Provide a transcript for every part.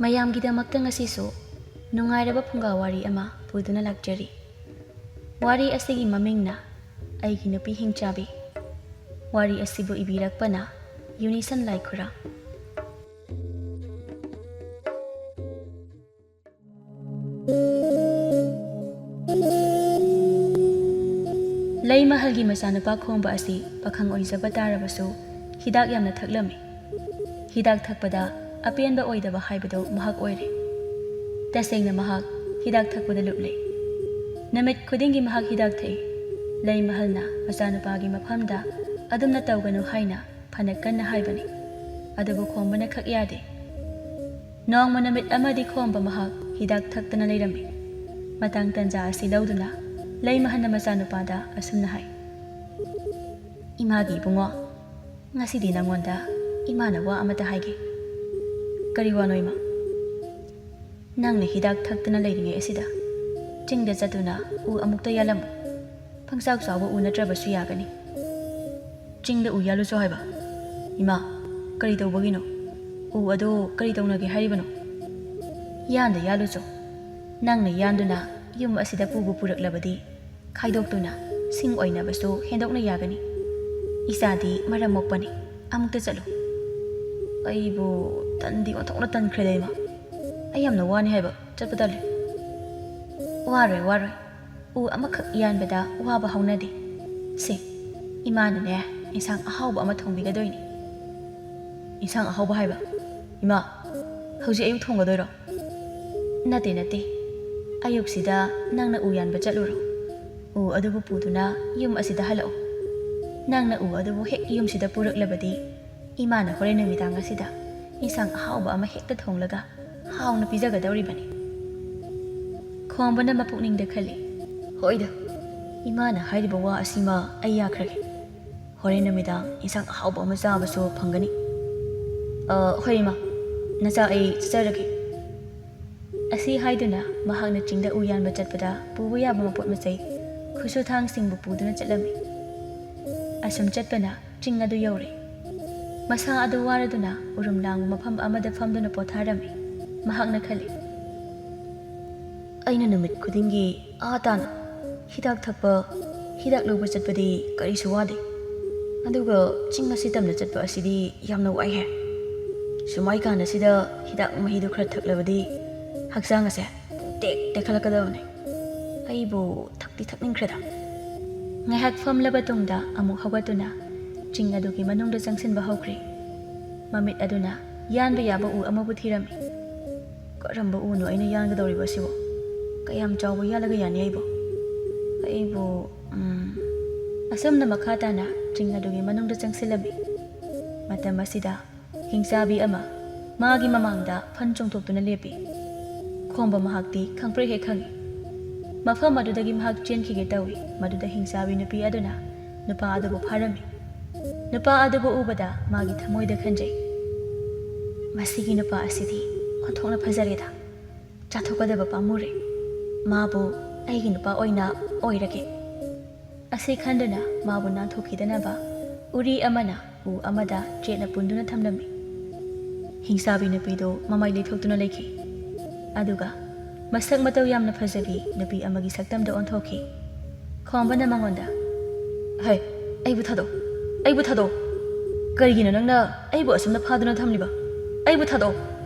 ꯃꯌꯥꯝꯒꯤꯗꯃꯛꯇ ꯉꯁꯤꯁꯨ ꯅꯨꯡꯉꯥꯏꯔꯕ ꯐꯨꯡꯒꯥꯋꯥꯔꯤ ꯑꯃ ꯄꯨꯗꯨꯅ ꯂꯥꯛꯆꯔꯤ꯫ ꯋꯥꯔꯤ ꯑꯁꯤꯒꯤ ꯃꯃꯤꯡꯅ ꯑꯩꯒꯤ ꯅꯨꯄꯤ ꯍꯤꯡꯆꯥꯕꯤ꯫ ꯋꯥꯔꯤ ꯑꯁꯤꯕꯨ ꯏꯕꯤꯔꯛꯄꯅ ꯌꯨꯅꯤꯁꯟ ꯂꯥꯏꯈꯨꯔꯥ꯫ ꯂꯩꯃꯍꯜꯒꯤ ꯃꯆꯥꯅꯨꯄꯥ ꯈꯣꯡꯕ ꯑꯁꯤ ꯄꯥꯈꯪ ꯑꯣꯏꯖꯕ ꯇꯥꯔꯕꯁꯨ ꯍꯤꯗꯥꯛ ꯌꯥꯝꯅ ꯊꯛꯂꯝꯃꯤ꯫ ꯍꯤꯗꯥꯛ ꯊꯛꯄꯗ ꯑꯄꯦꯟꯕ ꯑꯣꯏꯗꯕ ꯍꯥꯏꯕꯗꯨ ꯃꯍꯥꯛ ꯑꯣꯏꯔꯦ꯫ ꯇꯁꯦꯡꯅ ꯃꯍꯥꯛ ꯍꯤꯗꯥꯛ ꯊꯛꯄꯗ ꯂꯨꯞꯂꯦ꯫ ꯅꯨꯃꯤꯠ ꯈꯨꯗꯤꯡꯒꯤ ꯃꯍꯥꯛ ꯍꯤꯗꯥꯛ ꯊꯛꯏ꯫ ꯂꯩꯃꯍꯜꯅ ꯃꯆꯥꯅꯨꯄꯥꯒꯤ ꯃꯐꯝꯗ ꯑꯗꯨꯝꯅ ꯇꯧꯒꯅꯨ ꯍꯥꯏꯅ ꯐꯅ ꯀꯟꯅ ꯍꯥꯏꯕꯅꯤ꯫ ꯑꯗꯨꯕꯨ ꯈꯣꯡꯕꯅ ꯈꯛ ꯌꯥꯗꯦ꯫ ꯅꯣꯡꯃ ꯅꯨꯃꯤꯠ ꯑꯃꯗꯤ ꯈꯣꯡꯕ ꯃꯍꯥꯛ ꯍꯤꯗꯥꯛ ꯊꯛꯇꯅ ꯂꯩꯔꯝꯃꯤ꯫ ꯃꯇꯥꯡ ꯇꯟꯖꯥ ꯑꯁꯤ ꯂꯧꯗꯨꯅ ꯂꯩꯃꯍꯜꯅ ꯃꯆꯥꯅꯨꯄꯥꯗ ꯑꯁꯨꯝꯅ ꯍꯥꯏ: "ꯏꯃꯥꯒꯤ ꯏꯕꯨꯡꯉꯣ, ꯉꯁꯤꯗꯤ ꯅꯪꯉꯣꯟꯗ ꯏꯃꯥꯅ ꯋꯥ ꯑꯃꯇ ꯍꯥꯏꯒꯦ." "ꯀꯔꯤ ꯋꯥꯅꯣ ꯏꯃꯥ?" "ꯅꯪꯅ ꯍꯤꯗꯥꯛ ꯊꯛꯇꯅ ꯂꯩꯔꯤꯉꯩ ꯑꯁꯤꯗ ꯆꯤꯡꯗ ꯆꯠꯇꯨꯅ ꯎ ꯑꯃꯨꯛꯇ ꯌꯥꯜꯂꯝꯃꯨ꯫ ꯄꯪꯆꯥꯎ ꯆꯥꯎꯕ ꯎ ꯅꯠꯇ꯭ꯔꯕꯁꯨ ꯌꯥꯒꯅꯤ." "ꯆꯤꯡꯗ ꯎ ꯌꯥꯜꯂꯨꯆꯣ ꯍꯥꯏꯕ? ꯏꯃꯥ, ꯀꯔꯤ ꯇꯧꯕꯒꯤꯅꯣ? ꯎ ꯑꯗꯨ ꯀꯔꯤ ꯇꯧꯅꯒꯦ ꯍꯥꯏꯔꯤꯕꯅꯣ?" "ꯌꯥꯟꯗ ꯌꯥꯜꯂꯨꯆꯣ꯫ ꯅꯪꯅ ꯌꯥꯟꯗꯨꯅ ꯌꯨꯝ ꯑꯁꯤꯗ ꯄꯨꯕꯨ ꯄꯨꯔꯛꯂꯕꯗꯤ ꯈꯥꯏꯗꯣꯛꯇꯨꯅ ꯁꯤꯡ ꯑꯣꯏꯅꯕꯁꯨ ꯍꯦꯟꯗꯣꯛꯅ ꯌꯥꯒꯅꯤ꯫ ꯏꯆꯥꯗꯤ ꯃꯔꯝ ꯃꯣꯛꯄꯅꯤ, ꯑꯃꯨꯛꯇ ꯆꯠꯂꯨ." "ꯑꯩꯕꯨ ꯇꯟꯗꯤ ꯑꯣꯟꯊꯣꯛꯅ ꯇꯟꯈ꯭ꯔꯦꯗ ꯏꯃꯥ. ꯑꯩ ꯌꯥꯝꯅ ꯋꯥꯅꯤ ꯍꯥꯏꯕ, ꯆꯠꯄ ꯇꯜꯂꯦ." "ꯋꯥꯔꯣꯏ ꯋꯥꯔꯣꯏ. ꯎ ꯑꯃꯈꯛ ꯌꯥꯟꯕꯗ ꯋꯥꯕ ꯍꯧꯅꯗꯦ. ꯁꯦ, ꯏꯃꯥꯅꯅꯦ ꯏꯟꯁꯥꯡ ꯑꯍꯥꯎꯕ ꯑꯃ ꯊꯣꯡꯕꯤꯒꯗꯣꯏꯅꯤ." "ꯏꯟꯁꯥꯡ ꯑꯍꯥꯎꯕ ꯍꯥꯏꯕ? ꯏꯃꯥ, ꯍꯧꯖꯤꯛ ꯑꯌꯨꯛ ꯊꯣꯡꯒꯗꯣꯏꯔꯣ?" "ꯅꯠꯇꯦ ꯅꯠꯇꯦ. ꯑꯌꯨꯛꯁꯤꯗ ꯅꯪꯅ ꯎ ꯌꯥꯟꯕ ꯆꯠꯂꯨꯔꯣ. ꯎ ꯑꯗꯨꯕꯨ ꯄꯨꯗꯨꯅ ꯌꯨꯝ ꯑꯁꯤꯗ ꯍꯜꯂꯛꯑꯣ. ꯅꯪꯅ ꯎ ꯑꯗꯨꯕꯨ ꯍꯦꯛ ꯌꯨꯝꯁꯤꯗ ꯄꯨꯔꯛꯂꯕꯗꯤ ꯏꯃꯥꯅ ꯍꯣꯔꯦꯟ ꯅꯨꯃꯤꯗꯥꯡ ꯑꯁꯤꯗ ꯏꯟꯁꯥꯡ ꯑꯍꯥꯎꯕ ꯑꯃ ꯍꯦꯛꯇ ꯊꯣꯡꯂꯒ ꯍꯥꯎꯅ ꯄꯤꯖꯒꯗꯧꯔꯤꯕꯅꯤ." ꯈꯣꯡꯕꯅ ꯃꯄꯨꯛꯅꯤꯡꯗ ꯈꯜꯂꯤ, "ꯍꯣꯏꯗ, ꯏꯃꯥꯅ ꯍꯥꯏꯔꯤꯕ ꯋꯥ ꯑꯁꯤꯃ ꯑꯩ ꯌꯥꯈ꯭ꯔꯒꯦ. ꯍꯣꯔꯦꯟ ꯅꯨꯃꯤꯗꯥꯡ ꯏꯟꯁꯥꯡ ꯑꯍꯥꯎꯕ ꯑꯃ ꯆꯥꯕꯁꯨ ꯐꯪꯒꯅꯤ." "ꯍꯣꯏ ꯏꯃꯥ, ꯅꯆꯥ ꯑꯩ ꯆꯠꯆꯔꯒꯦ." ꯑꯁꯤ ꯍꯥꯏꯗꯨꯅ ꯃꯍꯥꯛꯅ ꯆꯤꯡꯗ ꯎ ꯌꯥꯟꯕ ꯆꯠꯄꯗ ꯄꯨꯕ ꯌꯥꯕ ꯃꯄꯣꯠ ꯃꯆꯩ ꯈꯨꯠꯁꯨꯊꯥꯡꯁꯤꯡꯕꯨ ꯄꯨꯗꯨꯅ ꯆꯠꯂꯝꯃꯤ꯫ ꯑꯁꯨꯝ ꯆꯠꯄꯅ ꯆꯤꯡ ꯑꯗꯨ ꯌꯧꯔꯦ꯫ ꯃꯁꯥ ꯑꯗꯨ ꯋꯥꯔꯗꯨꯅ ꯎꯔꯨꯝ ꯂꯥꯡꯕ ꯃꯐꯝ ꯑꯃꯗ ꯐꯝꯗꯨꯅ ꯄꯣꯊꯥꯔꯝꯃꯤ꯫ ꯃꯍꯥꯛꯅ ꯈꯜꯂꯤ, "ꯑꯩꯅ ꯅꯨꯃꯤꯠ ꯈꯨꯗꯤꯡꯒꯤ ꯇꯥꯅ ꯍꯤꯗꯥꯛ ꯊꯛꯄ, ꯍꯤꯗꯥꯛ ꯂꯧꯕ ꯆꯠꯄꯗꯤ ꯀꯔꯤꯁꯨ ꯋꯥꯗꯦ. ꯑꯗꯨꯒ ꯆꯤꯡ ꯑꯁꯤ ꯇꯝꯅ ꯆꯠꯄ ꯑꯁꯤꯗꯤ ꯌꯥꯝꯅ ꯋꯥꯏꯍꯦ. ꯁꯨꯃꯥꯏ ꯀꯥꯟꯗꯁꯤꯗ ꯍꯤꯗꯥꯛ ꯃꯍꯤꯗꯨ ꯈꯔ ꯊꯛꯂꯕꯗꯤ ꯍꯛꯆꯥꯡ ꯑꯁꯦ ꯇꯦꯛ ꯇꯦꯛꯈꯠꯂꯛꯀꯗꯕꯅꯤ. ꯑꯩꯕꯨ ꯊꯛꯇꯤ ꯊꯛꯅꯤꯡꯈ꯭ꯔꯦꯗ." ꯉꯥꯏꯍꯥꯛ ꯐꯝꯂꯕ ꯇꯨꯡꯗ ꯑꯃꯨꯛ ꯍꯧꯒꯠꯇꯨꯅ ꯆꯤꯡ ꯑꯗꯨꯒꯤ ꯃꯅꯨꯡꯗ ꯆꯪꯁꯤꯟꯕ ꯍꯧꯈ꯭ꯔꯦ꯫ ꯃꯃꯤꯠ ꯑꯗꯨꯅ ꯌꯥꯟꯕ ꯌꯥꯕ ꯎ ꯑꯃꯕꯨ ꯊꯤꯔꯝꯃꯤ꯫ "ꯀꯔꯝꯕ ꯎꯅꯣ ꯑꯩꯅ ꯌꯥꯟꯒꯗꯧꯔꯤꯕ ꯑꯁꯤꯕꯨ? ꯀꯌꯥꯝ ꯆꯥꯎꯕ ꯌꯥꯜꯂꯒ ꯌꯥꯅꯤ ꯑꯩꯕꯨ ꯑꯁꯨꯝꯅ ꯃꯈꯥ ꯇꯥꯅ ꯆꯤꯡ ꯑꯗꯨꯒꯤ ꯃꯅꯨꯡꯗ ꯆꯪꯁꯤꯜꯂꯝꯃꯤ꯫ ꯃꯇꯝ ꯑꯁꯤꯗ ꯍꯤꯡꯆꯥꯕꯤ ꯑꯃ ꯃꯥꯒꯤ ꯃꯃꯥꯡꯗ ꯐꯟ ꯆꯣꯡꯊꯣꯛꯇꯨꯅ ꯂꯦꯞꯄꯤ꯫ ꯈꯣꯡꯕ ꯃꯍꯥꯛꯇꯤ ꯈꯪꯄ꯭ꯔꯦꯛ ꯍꯦꯛ ꯈꯪꯏ꯫ ꯃꯐꯝ ꯑꯗꯨꯗꯒꯤ ꯃꯍꯥꯛ ꯆꯦꯟꯈꯤꯒꯦ ꯇꯧꯏ꯫ ꯃꯗꯨꯗ ꯍꯤꯡꯆꯥꯕꯤ ꯅꯨꯄꯤ ꯑꯗꯨꯅ ꯅꯨꯄꯥ ꯑꯗꯨꯕꯨ ꯐꯥꯔꯝꯃꯤ꯫ ꯅꯨꯄꯥ ꯑꯗꯨꯕꯨ ꯎꯕꯗ ꯃꯥꯒꯤ ꯊꯃꯣꯏꯗ ꯈꯟꯖꯩ, "ꯃꯁꯤꯒꯤ ꯅꯨꯄꯥ ꯑꯁꯤꯗꯤ ꯑꯣꯟꯊꯣꯛꯅ ꯐꯖꯔꯦꯗ. ꯆꯥꯊꯣꯛꯀꯗꯕ ꯄꯥꯝꯃꯨꯔꯦ. ꯃꯥꯕꯨ ꯑꯩꯒꯤ ꯅꯨꯄꯥ ꯑꯣꯏꯅ ꯑꯣꯏꯔꯒꯦ." ꯑꯁꯤ ꯈꯟꯗꯨꯅ ꯃꯥꯕꯨ ꯅꯥꯟꯊꯣꯛꯈꯤꯗꯅꯕ ꯎꯔꯤ ꯑꯃꯅ ꯎ ꯑꯃꯗ ꯆꯦꯠꯅ ꯄꯨꯟꯗꯨꯅ ꯊꯝꯂꯝꯃꯤ꯫ ꯍꯤꯡꯆꯥꯕꯤ ꯅꯨꯄꯤꯗꯨ ꯃꯃꯥꯏ ꯂꯩꯊꯣꯛꯇꯨꯅ ꯂꯩꯈꯤ꯫ ꯑꯗꯨꯒ ꯃꯁꯛ ꯃꯇꯧ ꯌꯥꯝꯅ ꯐꯖꯕꯤ ꯅꯨꯄꯤ ꯑꯃꯒꯤ ꯁꯛꯇꯝꯗ ꯑꯣꯟꯊꯣꯛꯈꯤ꯫ ꯈꯣꯡꯕꯅ ꯃꯉꯣꯟda, "ꯍꯩ, ꯑꯩꯕꯨ ꯊꯥꯗꯣꯛ, ꯑꯩꯕꯨ ꯊꯥꯗꯣꯛ. ꯀꯔꯤꯒꯤꯅꯣ ꯅꯪꯅ ꯑꯩꯕꯨ ꯑꯁꯨꯝꯅ ꯐꯥꯗꯨꯅ ꯊꯝꯂꯤꯕ? ꯑꯩꯕꯨ ꯊꯥꯗꯣꯛ.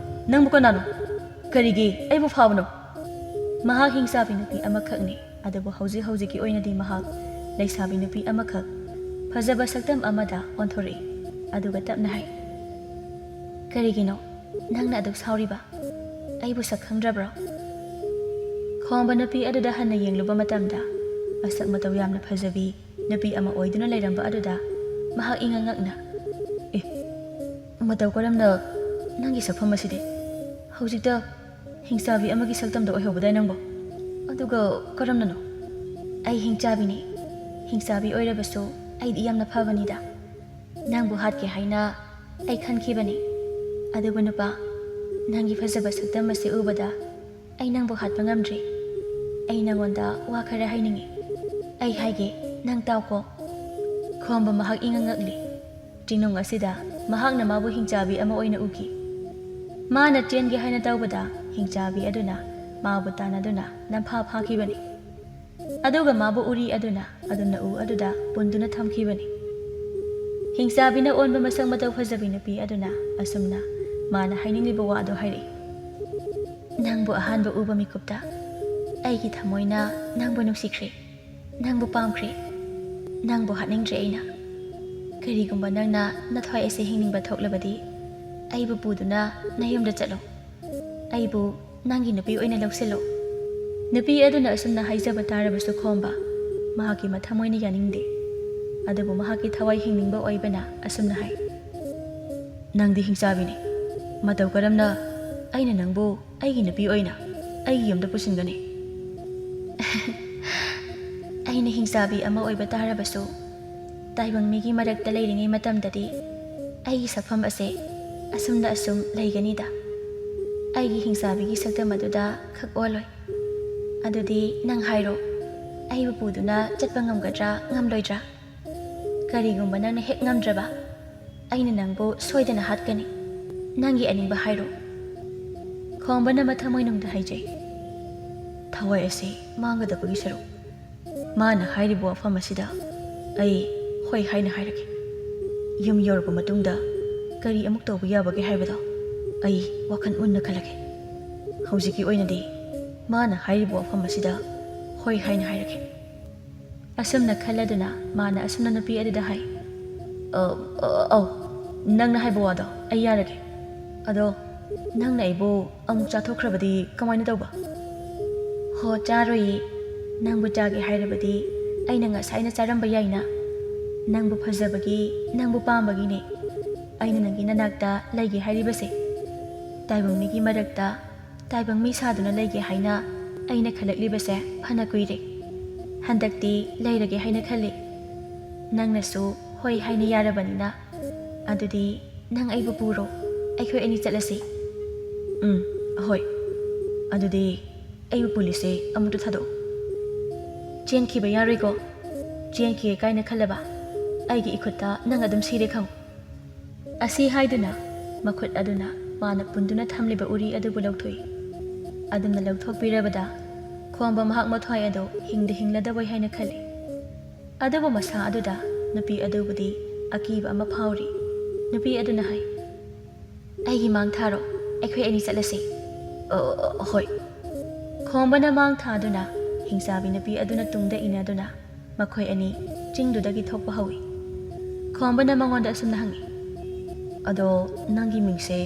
ꯅꯪꯕꯨ ꯀꯅꯥꯅꯣ? ꯀꯔꯤꯒꯤ ꯑꯩꯕꯨ ꯐꯥꯕꯅꯣ?" ꯃꯍꯥꯛ ꯍꯤꯡꯆꯥꯕꯤ ꯅꯨꯄꯤ ꯑꯃꯈꯛꯅꯤ꯫ ꯑꯗꯨꯕꯨ ꯍꯧꯖꯤꯛ ꯍꯧꯖꯤꯛꯀꯤ ꯑꯣꯏꯅꯗꯤ ꯃꯍꯥꯛ ꯂꯩꯁꯥꯕꯤ ꯅꯨꯄꯤ ꯑꯃꯈꯛ ꯐꯖꯕ ꯁꯛꯇꯝ ꯑꯃꯗ ꯑꯣꯟꯊꯣꯔꯛꯏ꯫ ꯑꯗꯨꯒ ꯇꯞꯅ ꯍꯥꯏ, "ꯀꯔꯤꯒꯤꯅꯣ ꯅꯪꯅ ꯑꯗꯨꯛ ꯁꯥꯎꯔꯤꯕ? ꯑꯩꯕꯨ ꯁꯛ ꯈꯪꯗ꯭ꯔꯕ꯭ꯔꯣ?" ꯈꯣꯡꯕ ꯅꯨꯄꯤ ꯑꯗꯨꯗ ꯍꯟꯅ ꯌꯦꯡꯂꯨꯕ ꯃꯇꯝꯗ ꯃꯁꯛ ꯃꯇꯧ ꯌꯥꯝꯅ ꯐꯖꯕꯤ ꯅꯨꯄꯤ ꯑꯃ ꯑꯣꯏꯗꯨꯅ ꯂꯩꯔꯝꯕ ꯑꯗꯨꯗ ꯃꯍꯥꯛ ꯏꯉꯛ ꯉꯛꯅ, "ꯃꯇꯧ ꯀꯔꯝꯅ ꯅꯪꯒꯤ ꯁꯛꯐꯝ ꯑꯁꯤꯗꯤ ꯍꯧꯖꯤꯛꯇ ꯍꯤꯡꯆꯥꯕꯤ ꯑꯃꯒꯤ ꯁꯛꯇꯝꯗ ꯑꯣꯏꯍꯧꯕꯗꯥꯏ ꯅꯪꯕꯣ? ꯑꯗꯨꯒ ꯀꯔꯝꯅꯅꯣ?" "ꯑꯩ ꯍꯤꯡꯆꯥꯕꯤꯅꯤ. ꯍꯤꯡꯆꯥꯕꯤ ꯑꯣꯏꯔꯕꯁꯨ ꯑꯩꯗꯤ ꯌꯥꯝꯅ ꯐꯕꯅꯤꯗ. ꯅꯪꯕꯨ ꯍꯥꯠꯀꯦ ꯍꯥꯏꯅ ꯑꯩ ꯈꯟꯈꯤꯕꯅꯤ. ꯑꯗꯨꯕꯨ ꯅꯨꯄꯥ, ꯅꯪꯒꯤ ꯐꯖꯕ ꯁꯛꯇꯝ ꯑꯁꯤ ꯎꯕꯗ ꯑꯩ ꯅꯪꯕꯨ ꯍꯥꯠꯄ ꯉꯝꯗ꯭ꯔꯤ. ꯑꯩ ꯅꯪꯉꯣꯟꯗ ꯋꯥ ꯈꯔ ꯍꯥꯏꯅꯤꯡꯉꯤ. ꯑꯩ ꯍꯥꯏꯒꯦ, ꯅꯪ ꯇꯥꯎꯀꯣ." ꯈꯣꯡꯕ ꯃꯍꯥꯛ ꯏꯉꯛ ꯉꯛꯂꯤ꯫ ꯆꯤꯡꯅꯨꯡ ꯑꯁꯤꯗ ꯃꯍꯥꯛꯅ ꯃꯥꯕꯨ ꯍꯤꯡꯆꯥꯕꯤ ꯑꯃ ꯑꯣꯏꯅ ꯎꯈꯤ꯫ ꯃꯥꯅ ꯆꯦꯟꯒꯦ ꯍꯥꯏꯅ ꯇꯧꯕꯗ ꯍꯤꯡꯆꯥꯕꯤ ꯑꯗꯨꯅ ꯃꯥꯕꯨ ꯇꯥꯟꯅꯗꯨꯅ ꯅꯝꯐꯥ ꯐꯥꯈꯤꯕꯅꯤ ꯑꯗꯨꯒ ꯃꯥꯕꯨ ꯎꯔꯤ ꯑꯗꯨꯅ ꯑꯗꯨꯝꯅ ꯎ ꯑꯗꯨꯗ ꯄꯨꯟꯗꯨꯅ ꯊꯝꯈꯤꯕꯅꯤ ꯍꯤꯡꯆꯥꯕꯤꯅ ꯑꯣꯟꯕ ꯃꯁꯛ ꯃꯇꯧ ꯐꯖꯕꯤ ꯅꯨꯄꯤ ꯑꯗꯨꯅ ꯑꯁꯨꯝꯅ ꯃꯥꯅ ꯍꯥꯏꯅꯤꯡꯂꯤꯕ ꯋꯥ ꯑꯗꯨ ꯍꯥꯏꯔꯛꯏ ꯅꯪꯕꯨ ꯑꯍꯥꯟꯕ ꯎꯕ ꯃꯤꯀꯨꯞꯇ ꯑꯩꯒꯤ ꯊꯃꯣꯏꯅ ꯅꯪꯕꯨ ꯅꯨꯡꯁꯤꯈ꯭ꯔꯦ ꯅꯪꯕꯨ ꯄꯥꯝꯈ꯭ꯔꯦ ꯅꯪꯕꯨ ꯍꯥꯠꯅꯤꯡꯗ꯭ꯔꯦ ꯑꯩꯅ ꯀꯔꯤꯒꯨꯝꯕ ꯅꯪꯅ ꯅꯊ꯭ꯋꯥꯏ ꯑꯁꯤ ꯍꯤꯡꯅꯤꯡꯕ ꯊꯣꯛꯂꯕꯗꯤ ꯑꯩꯕꯨ ꯄꯨꯗꯨꯅ ꯅꯌꯨꯝꯗ ꯆꯠꯂꯣ ꯑꯩꯕꯨ ꯅꯪꯒꯤ ꯅꯨꯄꯤ ꯑꯣꯏꯅ ꯂꯧꯁꯤꯜꯂꯣ ꯅꯨꯄꯤ ꯑꯗꯨꯅ ꯑꯁꯨꯝꯅ ꯍꯥꯏꯖꯕ ꯇꯥꯔꯕꯁꯨ ꯈꯣꯝꯕ ꯃꯍꯥꯛꯀꯤ ꯃꯊꯃꯣꯏꯅ ꯌꯥꯅꯤꯡꯗꯦ ꯑꯗꯨꯕꯨ ꯃꯍꯥꯛꯀꯤ ꯊꯋꯥꯏ ꯍꯤꯡꯅꯤꯡꯕ ꯑꯣꯏꯕꯅ ꯑꯁꯨꯝꯅ ꯍꯥꯏ ꯅꯪꯗꯤ ꯍꯤꯡꯆꯥꯕꯤꯅꯤ ꯃꯇꯧ ꯀꯔꯝꯅ ꯑꯩꯅ ꯅꯪꯕꯨ ꯑꯩꯒꯤ ꯅꯨꯄꯤ ꯑꯣꯏꯅ ꯑꯩꯒꯤ ꯌꯨꯝꯗ ꯄꯨꯁꯤꯟꯒꯅꯤ ꯑꯩꯅ ꯍꯤꯡꯆꯥꯕꯤ ꯑꯃ ꯑꯣꯏꯕ ꯇꯥꯔꯕꯁꯨ ꯇꯥꯏꯕꯪ ꯃꯤꯒꯤ ꯃꯔꯛꯇ ꯂꯩꯔꯤꯉꯩ ꯃꯇꯝꯗꯗꯤ ꯑꯩꯒꯤ ꯁꯛꯐꯝ ꯑꯁꯦ ꯑꯁꯨꯝꯅ ꯑꯁꯨꯝ ꯂꯩꯒꯅꯤꯗ ꯑꯩꯒꯤ ꯍꯤꯡꯆꯥꯕꯤꯒꯤ ꯁꯛꯇꯝ ꯑꯗꯨꯗ ꯈꯛ ꯑꯣꯜꯂꯣꯏ ꯑꯗꯨꯗꯤ ꯅꯪ ꯍꯥꯏꯔꯣ ꯑꯩꯕꯨ ꯄꯨꯗꯨꯅ ꯆꯠꯄ ꯉꯝꯒꯗ꯭ꯔꯥ ꯉꯝꯂꯣꯏꯗ꯭ꯔꯥ ꯀꯔꯤꯒꯨꯝꯕ ꯅꯪꯅ ꯍꯦꯛ ꯉꯝꯗ꯭ꯔꯕ ꯑꯩꯅ ꯅꯪꯕꯨ ꯁꯣꯏꯗꯅ ꯍꯥꯠꯀꯅꯤ ꯅꯪꯒꯤ ꯑꯅꯤꯡꯕ ꯍꯥꯏꯔꯣ ꯈꯣꯡꯕꯅ ꯃꯊꯃꯣꯏꯅꯨꯡꯗ ꯍꯥꯏꯖꯩ ꯊꯋꯥꯏ ꯑꯁꯤ ꯃꯥꯡꯒꯗꯕꯒꯤ ꯁꯔꯨꯛ ꯃꯥꯅ ꯍꯥꯏꯔꯤꯕ ꯋꯥꯐꯝ ꯑꯁꯤꯗ ꯑꯩ ꯍꯣꯏ ꯍꯥꯏꯅ ꯍꯥꯏꯔꯛꯀꯦ ꯌꯨꯝ ꯌꯧꯔꯕ ꯃꯇꯨꯡꯗ ꯀꯔꯤ ꯑꯃꯨꯛ ꯇꯧꯕ ꯌꯥꯕꯒꯦ ꯍꯥꯏꯕꯗꯣ ꯑꯩ ꯋꯥꯈꯜ ꯃꯨꯟꯅ ꯈꯜꯂꯒꯦ ꯍꯧꯖꯤꯛꯀꯤ ꯑꯣꯏꯅꯗꯤ ꯃꯥꯅ ꯍꯥꯏꯔꯤꯕ ꯋꯥꯐꯝ ꯑꯁꯤꯗ ꯍꯣꯏ ꯍꯥꯏꯅ ꯍꯥꯏꯔꯛꯀꯦ ꯑꯁꯨꯝꯅ ꯈꯜꯂꯗꯨꯅ ꯃꯥꯅ ꯑꯁꯨꯝꯅ ꯅꯨꯄꯤ ꯑꯗꯨꯗ ꯍꯥꯏ ꯑꯧ ꯅꯪꯅ ꯍꯥꯏꯕ ꯋꯥꯗꯣ ꯑꯩ ꯌꯥꯔꯒꯦ ꯑꯗꯣ ꯅꯪꯅ ꯑꯩꯕꯨ ꯑꯃꯨꯛ ꯆꯥꯊꯣꯛꯈ꯭ꯔꯕꯗꯤ ꯀꯃꯥꯏꯅ ꯇꯧꯕ ꯍꯣ ꯆꯥꯔꯣꯏꯌꯦ ꯅꯪꯕꯨ ꯆꯥꯒꯦ ꯍꯥꯏꯔꯕꯗꯤ ꯑꯩꯅ ꯉꯁꯥꯏꯅ ꯆꯥꯔꯝꯕ ꯌꯥꯏꯅ ꯅꯪꯕꯨ ꯐꯖꯕꯒꯤ ꯅꯪꯕꯨ ꯄꯥꯝꯕꯒꯤꯅꯦ ꯑꯩꯅ ꯅꯪꯒꯤ ꯅꯅꯥꯛꯇ ꯂꯩꯒꯦ ꯍꯥꯏꯔꯤꯕꯁꯦ ꯇꯥꯏꯕꯪ ꯃꯤꯒꯤ ꯃꯔꯛꯇ ꯇꯥꯏꯕꯪ ꯃꯤ ꯁꯥꯗꯨꯅ ꯂꯩꯒꯦ ꯍꯥꯏꯅ ꯑꯩꯅ ꯈꯜꯂꯛꯂꯤꯕꯁꯦ ꯐꯅ ꯀꯨꯏꯔꯦ ꯍꯟꯗꯛꯇꯤ ꯂꯩꯔꯒꯦ ꯍꯥꯏꯅ ꯈꯜꯂꯤ ꯅꯪꯅꯁꯨ ꯍꯣꯏ ꯍꯥꯏꯅ ꯌꯥꯔꯕꯅꯤꯅ ꯑꯗꯨꯗꯤ ꯅꯪ ꯑꯩꯕꯨ ꯄꯨꯔꯣ ꯑꯩꯈꯣꯏ ꯑꯅꯤ ꯆꯠꯂꯁꯤ ꯍꯣꯏ ꯑꯗꯨꯗꯤ ꯑꯩꯕꯨ ꯄꯨꯂꯤꯁꯦ ꯑꯃꯨꯛꯇ ꯊꯥꯗꯣꯛꯎ ꯆꯦꯟꯈꯤꯕ ꯌꯥꯔꯣꯏꯀꯣ ꯆꯦꯟꯈꯤꯒꯦ ꯀꯥꯏꯅ ꯈꯜꯂꯕ ꯑꯩꯒꯤ ꯏꯈꯨꯠꯇ ꯅꯪ ꯑꯗꯨꯝ ꯁꯤꯔꯦ ꯈꯪꯉꯨ ꯑꯁꯤ ꯍꯥꯏꯗꯨꯅ ꯃꯈꯨꯠ ꯑꯗꯨꯅ ꯃꯥꯅ ꯄꯨꯟꯗꯨꯅ ꯊꯝꯂꯤꯕ ꯎꯔꯤ ꯑꯗꯨꯕꯨ ꯂꯧꯊꯣꯛꯏ ꯑꯗꯨꯝꯅ ꯂꯧꯊꯣꯛꯄꯤꯔꯕꯗ ꯈꯣꯝꯕ ꯃꯍꯥꯛ ꯃꯊ꯭ꯋꯥꯏ ꯑꯗꯨ ꯍꯤꯡꯂꯗꯕꯣꯏ ꯍꯥꯏꯅ ꯈꯜꯂꯤ ꯑꯗꯨꯕꯨ ꯃꯁꯥ ꯑꯗꯨꯗ ꯅꯨꯄꯤ ꯑꯗꯨꯕꯨꯗꯤ ꯑꯀꯤꯕ ꯑꯃ ꯐꯥꯎꯔꯤ ꯅꯨꯄꯤ ꯑꯗꯨꯅ ꯍꯥꯏ ꯑꯩꯒꯤ ꯃꯥꯡ ꯊꯥꯔꯣ ꯑꯩꯈꯣꯏ ꯑꯅꯤ ꯆꯠꯂꯁꯤ ꯍꯣꯏ ꯈꯣꯝꯕꯅ ꯃꯥꯡ ꯊꯥꯗꯨꯅ ꯍꯤꯡꯆꯥꯕꯤ ꯅꯨꯄꯤ ꯑꯗꯨꯅ ꯇꯨꯡꯗ ꯏꯟꯅꯗꯨꯅ ꯃꯈꯣꯏ ꯑꯅꯤ ꯆꯤꯡꯗꯨꯗꯒꯤ ꯊꯣꯛꯄ ꯍꯧꯏ ꯈꯣꯝꯕꯅ ꯃꯉꯣꯟꯗ ꯑꯁꯨꯝꯅ ꯍꯪꯉꯤ ꯑꯗꯣ ꯅꯪꯒꯤ ꯃꯤꯡꯁꯦ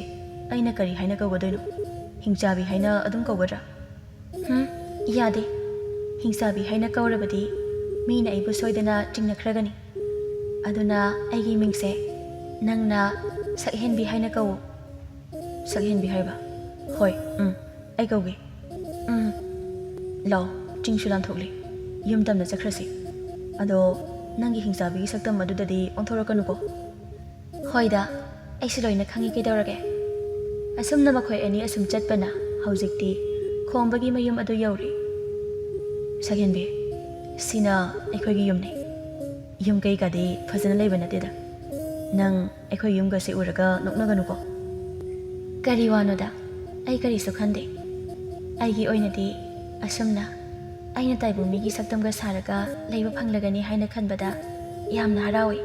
ꯑꯩꯅ ꯀꯔꯤ ꯍꯥꯏꯅ ꯀꯧꯒꯗꯣꯏꯅꯣ ꯍꯤꯡꯆꯥꯕꯤ ꯍꯥꯏꯅ ꯑꯗꯨꯝ ꯀꯧꯒꯗ꯭ꯔꯥ ꯌꯥꯗꯦ ꯍꯤꯡꯆꯥꯕꯤ ꯍꯥꯏꯅ ꯀꯧꯔꯕꯗꯤ ꯃꯤꯅ ꯑꯩꯕꯨ ꯁꯣꯏꯗꯅ ꯆꯤꯡꯅꯈ꯭ꯔꯒꯅꯤ ꯑꯗꯨꯅ ꯑꯩꯒꯤ ꯃꯤꯡꯁꯦ ꯅꯪꯅ ꯁꯛꯍꯦꯟꯕꯤ ꯍꯥꯏꯅ ꯀꯧꯋꯣ ꯁꯛꯍꯦꯟꯕꯤ ꯍꯥꯏꯕ ꯍꯣꯏ ꯑꯩ ꯀꯧꯒꯦ ꯂꯥꯎ ꯆꯤꯡꯁꯨ ꯂꯥꯟꯊꯣꯛꯂꯤ ꯌꯨꯝ ꯇꯝꯅ ꯆꯠꯈ꯭ꯔꯁꯤ ꯑꯗꯣ ꯅꯪꯒꯤ ꯍꯤꯡꯆꯥꯕꯤꯒꯤ ꯁꯛꯇꯝ ꯑꯗꯨꯗꯗꯤ ꯑꯣꯟꯊꯣꯔꯛꯀꯅꯨꯀꯣ ꯍꯣꯏꯗ ꯑꯩꯁꯨ ꯂꯣꯏꯅ ꯈꯪꯉꯤ ꯀꯩꯗꯧꯔꯒꯦ ꯑꯁꯨꯝꯅ ꯃꯈꯣꯏ ꯑꯅꯤ ꯑꯁꯨꯝ ꯆꯠꯄꯅ ꯍꯧꯖꯤꯛꯇꯤ ꯈꯣꯝꯕꯒꯤ ꯃꯌꯨꯝ ꯑꯗꯨ ꯌꯧꯔꯤ ꯁꯛꯍꯦꯟꯕꯤ ꯁꯤꯅ ꯑꯩꯈꯣꯏꯒꯤ ꯌꯨꯝꯅꯤ ꯌꯨꯝ ꯀꯩꯀꯥꯗꯤ ꯐꯖꯅ ꯂꯩꯕ ꯅꯠꯇꯦꯗ ꯅꯪ ꯑꯩꯈꯣꯏ ꯌꯨꯝꯒꯁꯦ ꯎꯔꯒ ꯅꯣꯛꯅꯒꯅꯨꯀꯣ ꯀꯔꯤ ꯋꯥꯅꯣꯗ ꯑꯩ ꯀꯔꯤꯁꯨ ꯈꯟꯗꯦ ꯑꯩꯒꯤ ꯑꯣꯏꯅꯗꯤ ꯑꯁꯨꯝꯅ ꯑꯩꯅ ꯇꯥꯏꯕꯪ ꯃꯤꯒꯤ ꯁꯛꯇꯝꯒ ꯁꯥꯔꯒ ꯂꯩꯕ ꯐꯪꯂꯒꯅꯤ ꯍꯥꯏꯅ ꯈꯟꯕꯗ ꯌꯥꯝꯅ ꯍꯔꯥꯎꯏ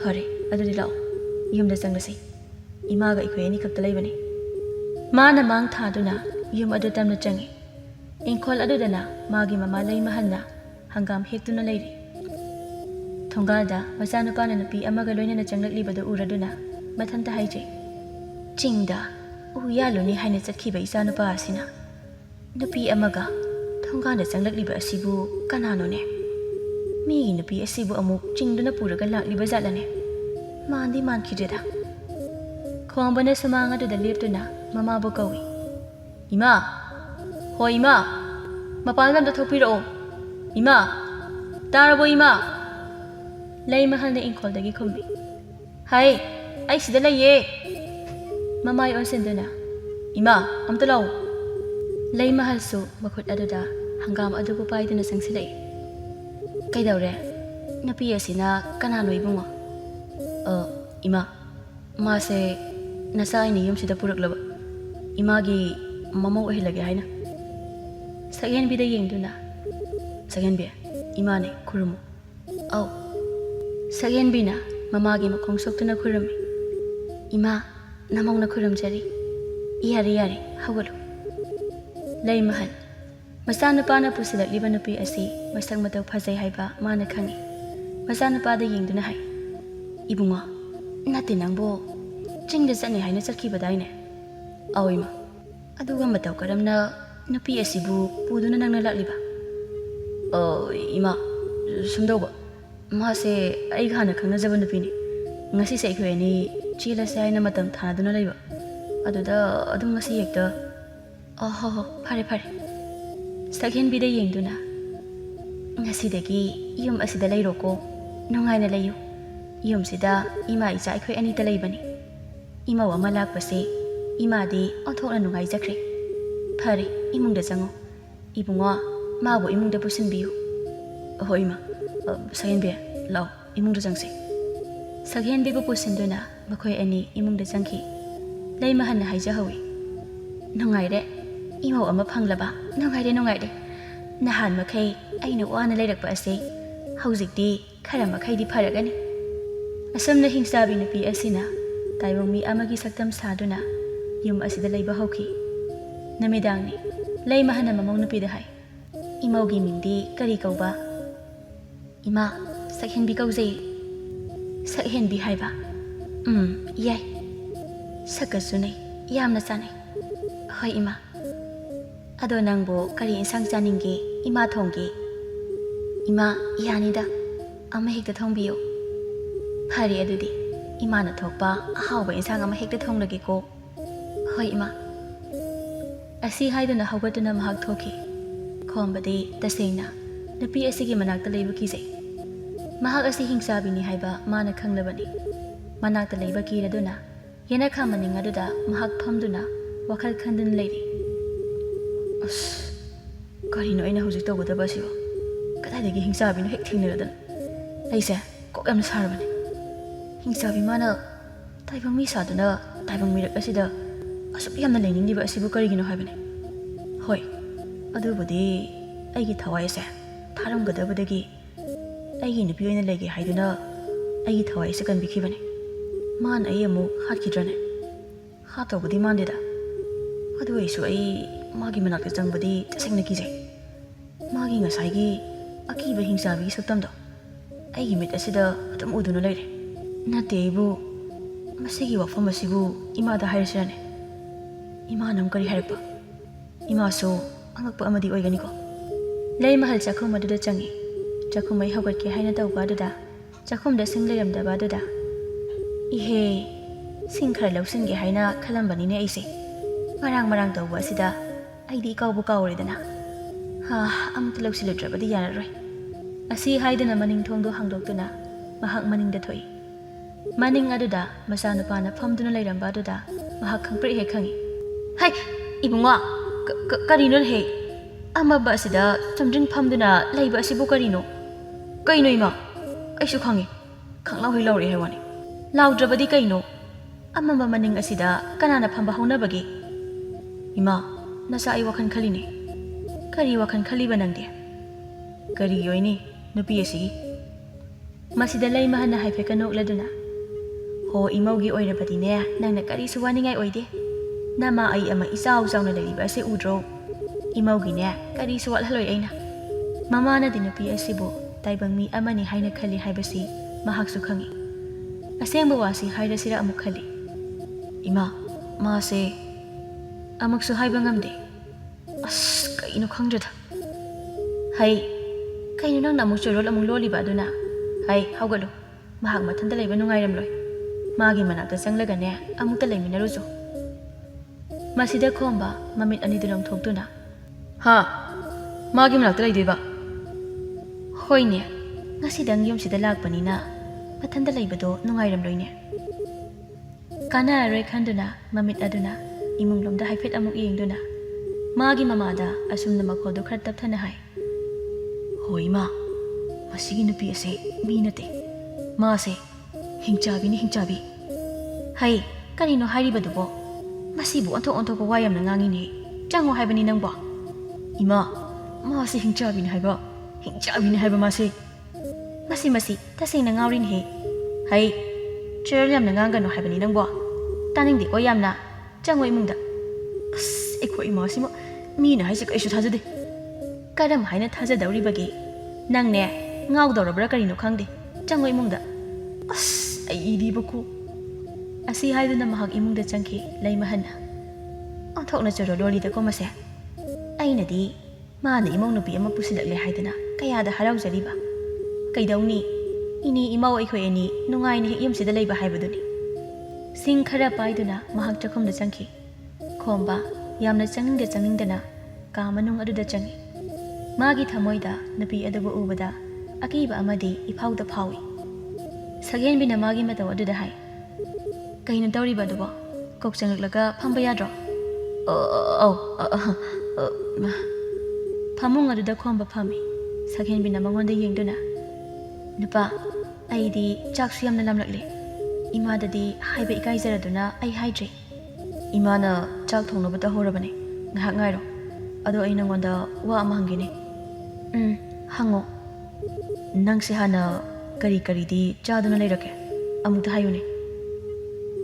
ꯐꯔꯦ ꯑꯗꯨꯗꯤ ꯂꯥꯛꯑꯣ ꯌꯨꯝꯗ ꯆꯪꯂꯁꯤ ꯏꯃꯥꯒ ꯑꯩꯈꯣꯏ ꯑꯅꯤ ꯈꯛꯇ ꯂꯩꯕꯅꯤ ꯃꯥꯅ ꯃꯥꯡ ꯊꯥꯗꯨꯅ ꯌꯨꯝ ꯑꯗꯨ ꯇꯝꯅ ꯆꯪꯉꯤ ꯏꯪꯈꯣꯜ ꯑꯗꯨꯗꯅ ꯃꯥꯒꯤ ꯃꯃꯥ ꯂꯩꯃꯍꯜꯅ ꯍꯪꯒꯥꯝ ꯍꯦꯛꯇꯨꯅ ꯂꯩꯔꯤ ꯊꯣꯡꯒꯥꯜꯗ ꯃꯆꯥꯅꯨꯄꯥꯅ ꯅꯨꯄꯤ ꯑꯃꯒ ꯂꯣꯏꯅꯅ ꯆꯪꯂꯛꯂꯤꯕꯗꯨ ꯎꯔꯗꯨꯅ ꯃꯊꯟꯇ ꯍꯥꯏꯖꯩ ꯆꯤꯡꯗ ꯎ ꯌꯥꯜꯂꯨꯅꯤ ꯍꯥꯏꯅ ꯆꯠꯈꯤꯕ ꯏꯆꯥꯅꯨꯄꯥ ꯑꯁꯤꯅ ꯅꯨꯄꯤ ꯑꯃꯒ ꯊꯣꯡꯒꯥꯟꯗ ꯆꯪꯂꯛꯂꯤꯕ ꯑꯁꯤꯕꯨ ꯀꯅꯥꯅꯣꯅꯦ ꯃꯤꯒꯤ ꯅꯨꯄꯤ ꯑꯁꯤꯕꯨ ꯑꯃꯨꯛ ꯆꯤꯡꯗꯨꯅ ꯄꯨꯔꯒ ꯂꯥꯛꯂꯤꯕ ꯖꯥꯠꯂꯅꯦ ꯃꯥꯟꯗꯤ ꯃꯥꯟꯈꯤꯗ꯭ꯔꯦꯗ ꯈꯣꯝꯕꯅ ꯁꯨꯃꯥꯡ ꯑꯗꯨꯗ ꯂꯦꯞꯇꯨꯅ ꯃꯃꯥꯕꯨ ꯀꯧꯏ ꯏꯃꯥ ꯍꯣꯏ ꯏꯃꯥ ꯃꯄꯥꯟꯗ ꯑꯝꯇ ꯊꯣꯛꯄꯤꯔꯛꯑꯣ ꯏꯃꯥ ꯇꯥꯔꯕꯣ ꯏꯃꯥ ꯂꯩꯃꯍꯜꯅ ꯏꯪꯈꯣꯜꯗꯒꯤ ꯈꯨꯝꯕꯤ ꯍꯥꯏ ꯑꯩ ꯁꯤꯗ ꯂꯩꯌꯦ ꯃꯃꯥꯏ ꯑꯣꯟꯁꯤꯟꯗꯨꯅ ꯏꯃꯥ ꯑꯝꯇ ꯂꯥꯛꯎ ꯂꯩꯃꯍꯜꯁꯨ ꯃꯈꯨꯠ ꯑꯗꯨꯗ ꯍꯪꯒꯥꯝ ꯑꯗꯨꯕꯨ ꯄꯥꯏꯗꯨꯅ ꯆꯪꯁꯤꯜꯂꯛꯏ ꯀꯩꯗꯧꯔꯦ ꯅꯨꯄꯤ ꯑꯁꯤꯅ ꯀꯅꯥꯅꯣ ꯏꯕꯨꯡꯉꯣ ꯏꯃꯥ ꯃꯥꯁꯦ nasa aina yumsida puraklaba imagi mamau ohilage haina Sakhenbida yengduna Sakhenbi imane khurumu au Sakhenbina mamagi makhong soktuna khurumi ima namongna khuramjari yari hawalo lay mahal masanupana pusilakliba nupi asi masak matau phajai haiba mana khangi masanupada yengduna hai ibunga nate nangbo chingda chani haina chakhibadaine awima aduga matau karamna nupi asibu puduna nangna lakliba ima sumdoba mase ai khana khangna jaba nupini ngasi se khweni chila sai na matam thanaduna laiba aduda adum ngasi yekta ho phare Sakhenbida yengduna ngasi dagi yum asida lairoko nungaina layu yum sida ima icha ikhoi ani ta laibani ima wa malak pase ima di othokna nungai jakre phare imungda jango ibunga mabu imungda pusinbiyu hoima Sakhenbi law imungda jangse Sakhenbi bu pusinduna makhoi ani imungda jangki laima hanna haija hawi nungaire imau ama phanglaba nungaire nahan makhai aina wana lairakpa ase haujikti khara makhai di pharagani asamna hingsabi nupi asina taibongmi amagi saktam saduna yum asida laiba hauki namidangni laima hana mamau nupi da hai imaugi mingdi kari kauba ima Sakhenbi kaujei Sakhenbi haiba yai sakasunai yamna sanai hoi ima ado nangbo kari insang chaningi ima thonggi ima yanida ama hekta thongbiyo phari adudi ima na thokpa ahawba insang ama hekta thonglage ko hoi ima asi haiduna hawgatuna mahak thoki khombadi tasengna nupi asigi manakta leiba kise mahak asi hingsabini haiba mana khanglabani manakta leiba kiraduna yana khamaning aduda mahak phamduna wakhal khandun leiri karino aina hojik tawgadaba asibo kadaidagi hingsabino hek thingnaradana aise kok yamna sarabani hingsabi mana taibang mi saduna taibang mirak asida asuk yamna leiningdiba asibu karigino haibani hoi adubudi aigi thawai ase tharamgadabadagi aigi nupi oina lege haiduna aigi thawai ase kanbikhibani man ai amu hatkidrane hatawbudi mandida adu aisu ai magi manakta changbadi tasengna kijai magi ngasaigi akiba hingsabi saktamdo aigi mit asida atum uduna leire nate ibu masigi wafam asibu imada hairasirane ima nam kari hairpa ima so angakpa amadi oigani ko lei mahal chakhum aduda changi chakhum ai hawgat ke haina tawba aduda chakhum da sing leiramdaba aduda ihe sing khara lausin ge haina khalambani ne aise marang tawba asida aidi kawbu kawredana amta lausiludrabadi yararoi asi haidana maning thongdo hangdoktuna mahak maningda thoi maning aduda masanupana phamduna leiramba aduda mahak khangpre he khangi hai ibunga karino he amaba asida chamjing phamduna leiba asibu karino kaino ima aisu khangi khanglau hoi laure hewani laudrabadi kaino amamba maning asida kanana phamba haunabagi ima nasa ai wakhan khaline kari wakhan khaliba nangde kari yoini nupi asigi masida lai mahana haife kanok laduna ho imaugi oirabadi ne nangna kari suwani ngai oide nama ai ama isau sauna leriba ase udro imaugi ne kari suwal haloi aina mama na dinupi asibo taibangmi amani haina khali haibasi mahaksu khangi asengba wasi hairasira amuk khali ima mase amaksu haiba ngamde kaino khangdrada hai kaino nang namuk chorol amuk loliba aduna hai hawgalo mahak mathanda leiba nungairamloi magi manakta changlaga ne amukta leiminarujo masida khomba mamit ani dulam thokduna ha magi manakta leidiba hoine ngasi dang yom sida lakpanina mathanda leibado nungairamloine kana roi khanduna mamit aduna imung lomda haifet amuk yengduna magi mamada asumna makhodo khar tapthana hai hoima masigi nupi ase mi nate ma se hingchabi ni hingchabi hai ꯀꯔꯤꯅꯣ ꯍꯥꯏꯔꯤꯕꯗꯨꯕꯣ ꯃꯁꯤꯕꯨ ꯑꯣꯟꯊꯣꯛꯄ ꯋꯥ ꯌꯥꯝꯅ ꯉꯥꯡꯉꯤꯅꯦ ꯆꯪꯉꯣ ꯍꯥꯏꯕꯅꯤ ꯅꯪꯕꯣ ꯏꯃꯥ ꯃꯥꯁꯤ ꯍꯤꯡꯆꯥꯕꯤꯅꯤ ꯍꯥꯏꯕ ꯃꯁꯤ ꯇꯁꯦꯡꯅ ꯉꯥꯎꯔꯤꯅꯦꯍꯦ ꯍꯩ ꯆꯦꯔꯦꯜ ꯌꯥꯝꯅ ꯉꯥꯡꯒꯅꯣ ꯍꯥꯏꯕꯅꯤ ꯅꯪꯕꯣ ꯇꯥꯅꯤꯡꯗꯦꯀꯣ ꯌꯥꯝꯅ ꯆꯪꯉꯣ ꯏꯃꯨꯡꯗ ꯑꯩꯈꯣꯏ ꯏꯃꯥꯁꯤꯃ ꯃꯤꯅ ꯍꯥꯏꯁꯦ ꯀꯩꯁꯨ ꯊꯥꯖꯗꯦ ꯀꯔꯝ ꯍꯥꯏꯅ ꯊꯥꯖꯗꯧꯔꯤꯕꯒꯦ ꯅꯪꯅꯦ ꯉꯥꯎꯗꯧꯔꯕ꯭ꯔꯥ ꯀꯔꯤꯅꯣ ꯈꯪꯗꯦ ꯆꯪꯉꯣ ꯏꯃꯨꯡꯗ ꯑꯩꯗꯤꯕꯀꯣ ꯑꯁꯤ ꯍꯥꯏꯗꯨꯅ ꯃꯍꯥꯛ ꯏꯃꯨꯡꯗ ꯆꯪꯈꯤ ꯂꯩꯃꯍꯟꯅ ꯑꯣꯟꯊꯣꯛꯅ ꯆꯨꯔꯣ ꯂꯣꯜꯂꯤꯗꯀꯣ ꯃꯁꯦ ꯑꯩꯅꯗꯤ ꯃꯥꯅ ꯏꯃꯧ ꯅꯨꯄꯤ ꯑꯃ ꯄꯨꯁꯤꯜꯂꯛꯂꯦ ꯍꯥꯏꯗꯅ ꯀꯌꯥꯗ ꯍꯔꯥꯎꯖꯔꯤꯕ ꯀꯩꯗꯧꯅꯤ ꯏꯅꯦ ꯏꯃꯧ ꯑꯩꯈꯣꯏ ꯑꯅꯤ ꯅꯨꯡꯉꯥꯏꯅ ꯍꯦꯛ ꯌꯨꯝꯁꯤꯗ ꯂꯩꯕ ꯍꯥꯏꯕꯗꯨꯅꯤ ꯁꯤꯡ ꯈꯔ ꯄꯥꯏꯗꯨꯅ ꯃꯍꯥꯛ ꯆꯥꯛꯈꯨꯝꯗ ꯆꯪꯈꯤ ꯈꯣꯝꯕ ꯌꯥꯝꯅ ꯆꯪꯅꯤꯡꯗꯅ ꯀꯥ ꯃꯅꯨꯡ ꯑꯗꯨꯗ ꯆꯪꯉꯤ ꯃꯥꯒꯤ ꯊꯃꯣꯏꯗ ꯅꯨꯄꯤ ꯑꯗꯨꯕꯨ ꯎꯕꯗ ꯑꯀꯤꯕ ꯑꯃꯗꯤ ꯏꯐꯥꯎꯗ ꯐꯥꯎꯏ ꯁꯛꯍꯦꯟꯕꯤꯅ ꯃꯥꯒꯤ ꯃꯇꯧ ꯑꯗꯨꯗ ꯍꯥꯏ ꯀꯩꯅꯣ ꯇꯧꯔꯤꯕ ꯑꯗꯨꯕꯣ ꯀꯣꯛ ꯆꯪꯂꯛꯂꯒ ꯐꯝꯕ ꯌꯥꯗ꯭ꯔꯣ ꯐꯃꯨꯡ ꯑꯗꯨꯗ ꯈꯣꯝꯕ ꯐꯝꯃꯤ ꯁꯛꯍꯦꯟꯕꯤꯅ ꯃꯉꯣꯟꯗ ꯌꯦꯡꯗꯨꯅ ꯅꯨꯄꯥ ꯑꯩꯗꯤ ꯆꯥꯛꯁꯨ ꯌꯥꯝꯅ ꯂꯥꯝꯂꯛꯂꯦ ꯏꯃꯥꯗꯗꯤ ꯍꯥꯏꯕ ꯏꯀꯥꯏꯖꯔꯗꯨꯅ ꯑꯩ ꯍꯥꯏꯗ꯭ꯔꯤ ꯏꯃꯥꯅ ꯆꯥꯛ ꯊꯣꯡꯅꯕ ꯇꯧꯍꯧꯔꯕꯅꯦ ꯉꯥꯏꯍꯥꯛ ꯉꯥꯏꯔꯣ ꯑꯗꯣ ꯑꯩ ꯅꯉꯣꯟꯗ ꯋꯥ ꯑꯃ ꯍꯪꯒꯦꯅꯦ ꯍꯪꯉꯣ ꯅꯪꯁꯦ ꯍꯥꯟꯅ ꯀꯔꯤꯗꯤ ꯆꯥꯗꯨꯅ ꯂꯩꯔꯛꯀꯦ ꯑꯃꯨꯛꯇ ꯍꯥꯏꯌꯨꯅꯦ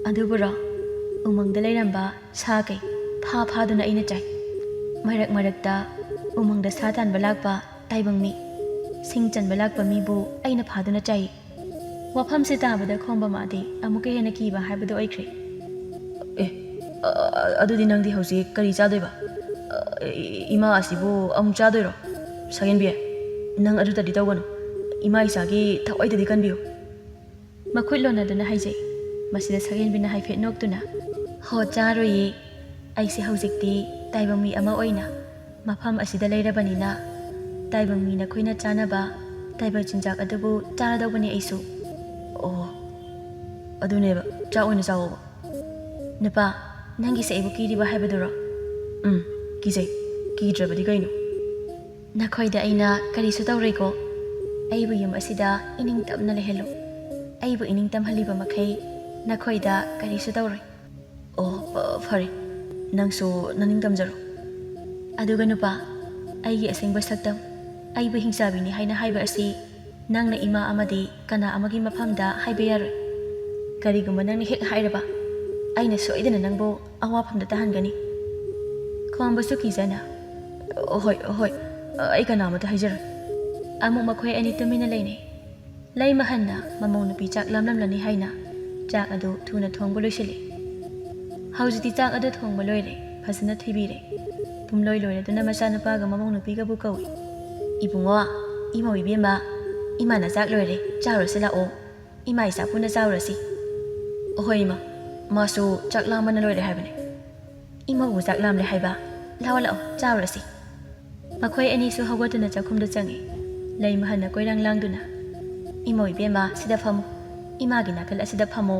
ꯑꯗꯨꯕꯨꯔꯣ ꯎꯃꯪꯗ ꯂꯩꯔꯝꯕ ꯁꯥ ꯀꯩ ꯐꯥꯗꯨꯅ ꯑꯩꯅ ꯆꯥꯏ ꯃꯔꯛꯇ ꯎꯃꯪꯗ ꯁꯥ ꯇꯥꯟꯕ ꯂꯥꯛꯄ ꯇꯥꯏꯕꯪ ꯃꯤ ꯁꯤꯡ ꯆꯟꯕ ꯂꯥꯛꯄ ꯃꯤꯕꯨ ꯑꯩꯅ ꯐꯥꯗꯨꯅ ꯆꯥꯏ ꯋꯥꯐꯝꯁꯦ ꯇꯥꯕꯗ ꯈꯣꯝꯕ ꯃꯥꯗꯤ ꯑꯃꯨꯛꯀ ꯍꯦꯟꯅ ꯀꯤꯕ ꯍꯥꯏꯕꯗꯨ ꯑꯣꯏꯈ꯭ꯔꯦ ꯑꯗꯨꯗꯤ ꯅꯪꯗꯤ ꯍꯧꯖꯤꯛ ꯀꯔꯤ ꯆꯥꯗꯣꯏꯕ ꯏꯃꯥ ꯑꯁꯤꯕꯨ ꯑꯃꯨꯛ ꯆꯥꯗꯣꯏꯔꯣ ꯁꯛꯍꯦꯟꯕꯤ ꯅꯪ ꯑꯗꯨꯗꯗꯤ ꯇꯧꯒꯅꯨ ꯏꯃꯥ ꯏꯆꯥꯒꯤ ꯊꯋꯥꯏꯗꯗꯤ ꯀꯟꯕꯤꯌꯨ ꯃꯈꯨꯠ ꯂꯣꯟꯅꯗꯨꯅ ꯍꯥꯏꯖꯩ ꯃꯁꯤꯗ ꯁꯛꯍꯦꯟꯕꯤꯅ ꯍꯥꯏꯐꯦꯠ ꯅꯣꯛꯇꯨꯅ ꯍꯣ ꯆꯥꯔꯣꯏꯌꯦ ꯑꯩꯁꯦ ꯍꯧꯖꯤꯛꯇꯤ ꯇꯥꯏꯕꯪ ꯃꯤ ꯑꯃ ꯑꯣꯏꯅ ꯃꯐꯝ ꯑꯁꯤꯗ ꯂꯩꯔꯕꯅꯤꯅ ꯇꯥꯏꯕꯪ ꯃꯤ ꯅꯈꯣꯏꯅ ꯆꯥꯅꯕ ꯇꯥꯏꯕꯪ ꯆꯤꯟꯖꯥꯛ ꯑꯗꯨꯕꯨ ꯆꯥꯔꯗꯧꯕꯅꯤ ꯑꯩꯁꯨ ꯑꯗꯨꯅꯦꯕ ꯆꯥꯛ ꯑꯣꯏꯅ ꯆꯥꯋꯣꯕ ꯅꯨꯄꯥ ꯅꯪꯒꯤꯁꯦ ꯑꯩꯕꯨ ꯀꯤꯔꯤꯕ ꯍꯥꯏꯕꯗꯨꯔꯣ ꯀꯤꯖꯩ ꯀꯤꯗ꯭ꯔꯕꯗꯤ ꯀꯩꯅꯣ ꯅꯈꯣꯏꯗ ꯑꯩꯅ ꯀꯔꯤꯁꯨ ꯇꯧꯔꯣꯏꯀꯣ ꯑꯩꯕꯨ ꯌꯨꯝ ꯑꯁꯤꯗ ꯏꯅꯤꯡ ꯇꯞꯅ ꯂꯩꯍꯜꯂꯨ ꯑꯩꯕꯨ ꯏꯅꯤꯡ ꯇꯝꯍꯜꯂꯤꯕ ꯃꯈꯩ ꯅꯈꯣꯏꯗ ꯀꯔꯤꯁꯨ ꯇꯧꯔꯣꯏ ꯐꯔꯦ ꯅꯪꯁꯨ ꯅꯅꯤꯡ ꯇꯝꯖꯔꯣ ꯑꯗꯨꯒ ꯅꯨꯄꯥ ꯑꯩꯒꯤ ꯑꯁꯦꯡꯕ ꯁꯛꯇꯝ ꯑꯩꯕꯨ ꯍꯤꯡꯆꯥꯕꯤꯅꯤ ꯍꯥꯏꯅ ꯍꯥꯏꯕ ꯑꯁꯤ ꯅꯪꯅ ꯏꯃꯥ ꯑꯃꯗꯤ ꯀꯅꯥ ꯑꯃꯒꯤ ꯃꯐꯝꯗ ꯍꯥꯏꯕ ꯌꯥꯔꯣꯏ ꯀꯔꯤꯒꯨꯝꯕ ꯅꯪꯅ ꯍꯦꯛ ꯍꯥꯏꯔꯕ ꯑꯩꯅ ꯁꯣꯏꯗꯅ ꯅꯪꯕꯨ ꯑꯋꯥꯐꯝꯗ ꯇꯥꯍꯟꯒꯅꯤ ꯈꯣꯝꯕꯁꯨ ꯀꯤꯖꯅ ꯍꯣꯏ ꯑꯩ ꯀꯅꯥꯃꯇ ꯍꯥꯏꯖꯔꯣꯏ ꯑꯃꯨꯛ ꯃꯈꯣꯏ ꯑꯅꯤ ꯇꯨꯃꯤꯟꯅ ꯂꯩꯅꯩ ꯂꯩꯃꯍꯟꯅ ꯃꯃꯧ ꯅꯨꯄꯤ ꯆꯥꯛ ꯂꯥꯝꯂꯝꯂꯅꯤ ꯍꯥꯏꯅ ꯆꯥꯛ ꯑꯗꯨ ꯊꯨꯅ ꯊꯣꯡꯕ ꯂꯣꯏꯁꯤꯜꯂꯤ ꯍꯧꯖꯤꯛꯇꯤ ꯆꯥꯛ ꯑꯗꯨ ꯊꯣꯡꯕ ꯂꯣꯏꯔꯦ ꯐꯖꯅ ꯊꯤꯕꯤꯔꯦ ꯄꯨꯝꯂꯣꯏ ꯂꯣꯏꯔꯗꯨꯅ ꯃꯆꯥꯅꯨꯄꯥꯒ ꯃꯃꯧ ꯅꯨꯄꯤꯒꯕꯨ ꯀꯧꯏ ꯏꯕꯨꯡꯉꯣ ꯏꯃꯧ ꯏꯕꯦꯝꯃ ꯏꯃꯥꯅ ꯆꯥꯛ ꯂꯣꯏꯔꯦ ꯆꯥꯔꯨꯔꯁꯤ ꯂꯥꯛꯑꯣ ꯏꯃꯥ ꯏꯆꯥ ꯄꯨꯟꯅ ꯆꯥꯎꯔꯁꯤ ꯍꯣꯏ ꯏꯃꯥ ꯃꯥꯁꯨ ꯆꯥꯛ ꯂꯥꯝꯕꯅ ꯂꯣꯏꯔꯦ ꯍꯥꯏꯕꯅꯦ ꯏꯃꯧꯕꯨ ꯆꯥꯛ ꯂꯥꯝꯂꯦ ꯍꯥꯏꯕ ꯂꯥꯛꯑꯣ ꯆꯥꯎꯔꯁꯤ ꯃꯈꯣꯏ ꯑꯅꯤꯁꯨ ꯍꯧꯒꯠꯇꯨꯅ ꯆꯥꯛꯈꯨꯝꯗ ꯆꯪꯉꯤ ꯂꯩꯃꯍꯟꯅ ꯀꯣꯏꯔꯥꯡ ꯂꯥꯡꯗꯨꯅ ꯏꯃꯧ ꯏꯕꯦꯝꯃ ꯁꯤꯗ ꯐꯝꯃꯨ ꯏꯃꯥꯒꯤ ꯅꯥꯀꯜ ꯑꯁꯤꯗ ꯐꯝꯃꯨ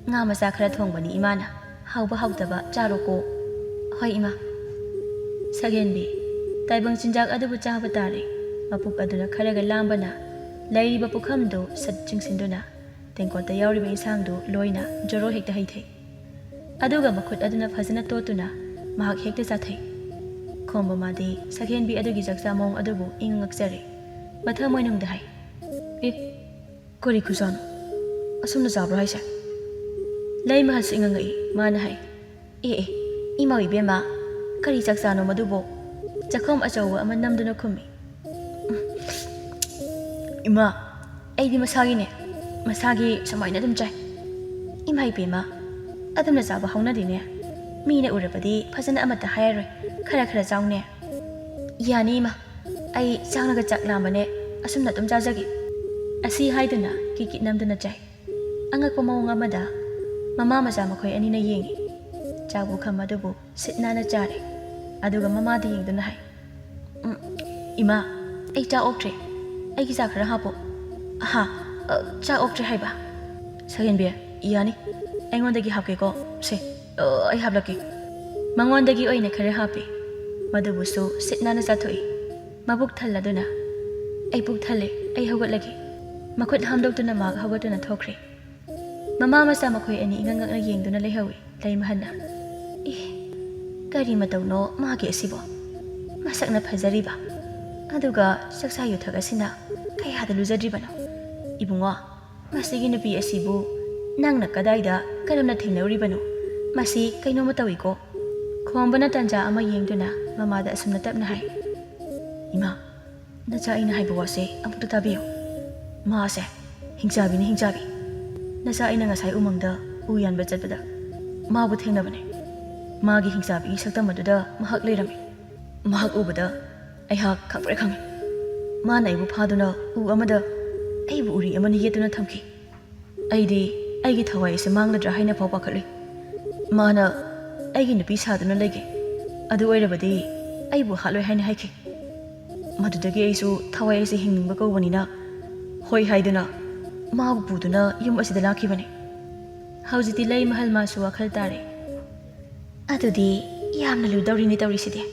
ꯉꯥ ꯃꯆꯥ ꯈꯔ ꯊꯣꯡꯕꯅꯤ ꯏꯃꯥꯅ ꯍꯥꯎꯕ ꯍꯥꯎꯇꯕ ꯆꯥꯔꯣꯀꯣ ꯍꯣꯏ ꯏꯃꯥ ꯁꯛꯍꯦꯟꯕꯤ ꯇꯥꯏꯕꯪ ꯆꯤꯟꯖꯥꯛ ꯑꯗꯨꯕꯨ ꯆꯥꯕ ꯇꯥꯔꯦ ꯃꯄꯨꯛ ꯑꯗꯨꯅ ꯈꯔꯒ ꯂꯥꯝꯕꯅ ꯂꯩꯔꯤꯕ ꯄꯨꯈꯝꯗꯨ ꯁꯠ ꯆꯤꯡꯁꯤꯟꯗꯨꯅ ꯇꯦꯡꯀꯣꯠꯇ ꯌꯥꯎꯔꯤꯕ ꯏꯟꯁꯥꯡꯗꯨ ꯂꯣꯏꯅ ꯖꯣꯔꯣ ꯍꯦꯛꯇ ꯍꯩꯊꯩ ꯑꯗꯨꯒ ꯃꯈꯨꯠ ꯑꯗꯨꯅ ꯐꯖꯅ ꯇꯣꯠꯇꯨꯅ ꯃꯍꯥꯛ ꯍꯦꯛꯇ ꯆꯥꯊꯩ ꯈꯣꯝꯕ ꯃꯥꯗꯤ ꯁꯛꯍꯦꯟꯕꯤ ꯑꯗꯨꯒꯤ ꯆꯥꯛꯆꯥ ꯃꯑꯣꯡ ꯑꯗꯨꯕꯨ ꯏꯪ ꯉꯛꯆꯔꯦ ꯃꯊꯃꯣꯏꯅꯨꯡꯗ ꯍꯥꯏ ꯀꯔꯤ ꯈꯨꯆꯥꯅꯣ ꯑꯁꯨꯝꯅ ꯆꯥꯕ꯭ꯔꯣ ꯍꯥꯏꯁꯦ ꯂꯩꯃꯍꯟꯁꯨ ꯏꯉꯛꯉꯛꯏ ꯃꯥꯅ ꯍꯥꯏ ꯏꯃꯧ ꯏꯕꯦꯝꯃ ꯀꯔꯤ ꯆꯥꯛꯆꯥꯅꯣ ꯃꯗꯨꯕꯣ ꯆꯥꯛꯈꯣꯝ ꯑꯆꯧꯕ ꯑꯃ ꯅꯝꯗꯨꯅ ꯈꯨꯝꯃꯤ ꯏꯃꯥ ꯑꯩꯗꯤ ꯃꯁꯥꯒꯤ ꯁꯨꯃꯥꯏꯅ ꯑꯗꯨꯝ ꯆꯥꯏ ꯏꯃꯥ ꯏꯕꯦꯝꯃ ꯑꯗꯨꯝꯅ ꯆꯥꯕ ꯍꯧꯅꯗꯦꯅꯦ ꯃꯤꯅ ꯎꯔꯕꯗꯤ ꯐꯖꯅ ꯑꯃꯠꯇ ꯍꯥꯏꯔꯔꯣꯏ ꯈꯔ ꯆꯥꯎꯅꯦ ꯌꯥꯅꯤ ꯏꯃꯥ ꯑꯩ ꯆꯥꯛꯅꯒ ꯆꯥꯛ ꯂꯥꯝꯕꯅꯦ ꯑꯁꯨꯝꯅ ꯑꯗꯨꯝ ꯆꯥꯖꯒꯦ ꯑꯁꯤ ꯍꯥꯏꯗꯨꯅ ꯀꯤꯀꯤꯠ ꯅꯝꯗꯨꯅ ꯆꯥꯏ ꯑꯉꯛꯄ ꯃꯑꯣꯡ ꯑꯃꯗ ꯃꯃꯥ ꯃꯆꯥ ꯃꯈꯣꯏ ꯑꯅꯤꯅ ꯌꯦꯡꯉꯤ ꯆꯥꯛ ꯄꯨꯈꯝ ꯑꯗꯨꯕꯨ ꯁꯤꯠ ꯅꯥꯟꯅ ꯆꯥꯔꯦ ꯑꯗꯨꯒ ꯃꯃꯥꯗ ꯌꯦꯡꯗꯨꯅ ꯍꯥꯏ ꯏꯃꯥ ꯑꯩ ꯆꯥꯛ ꯑꯣꯛꯇ꯭ꯔꯦ ꯑꯩꯒꯤ ꯆꯥꯛ ꯈꯔ ꯍꯥꯞꯄꯣ ꯆꯥꯛ ꯑꯣꯛꯇ꯭ꯔꯦ ꯍꯥꯏꯕ ꯁꯛꯍꯦꯟꯕꯤ ꯌꯥꯅꯤ ꯑꯩꯉꯣꯟꯗꯒꯤ ꯍꯥꯞꯀꯦꯀꯣ ꯁꯦ ꯑꯩ ꯍꯥꯞꯂꯛꯀꯦ ꯃꯉꯣꯟꯗꯒꯤ ꯑꯣꯏꯅ ꯈꯔ ꯍꯥꯞꯄꯤ ꯃꯗꯨꯕꯨꯁꯨ ꯁꯤꯠ ꯅꯥꯟꯅ ꯆꯥꯊꯣꯛꯏ ꯃꯕꯨꯛ ꯊꯜꯂꯗꯨꯅ ꯑꯩ ꯄꯨꯛ ꯊꯜꯂꯦ ꯑꯩ ꯍꯧꯒꯠꯂꯒꯦ ꯃꯈꯨꯠ ꯍꯥꯝꯗꯣꯛꯇꯨꯅ ꯃꯍꯥꯛ ꯍꯧꯒꯠꯇꯨꯅ ꯊꯣꯛꯈ꯭ꯔꯦ Mama masa makoy ani ingang na yengduna lehawi lay mahanna. Kari matawno magi asibo. Masak na phajari ba. Aduga saksayo thagasina kaya hada luzadri bano. Ibungo masigi nupi asibu nang nakadaida karamna thengnauri bano. Masi kaino matawi ko. Khombana tanja ama yengduna mamada asumna tapna hai. Ima nacha ina hai bawase amukta tabiyo. Maase hingsabi ni hingsabi. Nacha ina ngasai umangda uyan ba chatpada. Mabu thengnabane. Magi hingsabi saktam maduda mahak leirami. Mahak ubada aihak khakre khangi. Mana ibu phaduna u amada aibu uri amani yetuna thamki. Aidi aigi thawai se mangladra haina phaw pakhatli. Mana aigi nupi saduna lege. Adu oirabadi aibu haloi haina haiki. Madudagi aisu thawai se hingba kawbanina hoi haiduna mabu puduna yum asida lakhibane. Haujiti lay mahal masu wakhal tare. Adudi yamna ludawrini tawriside.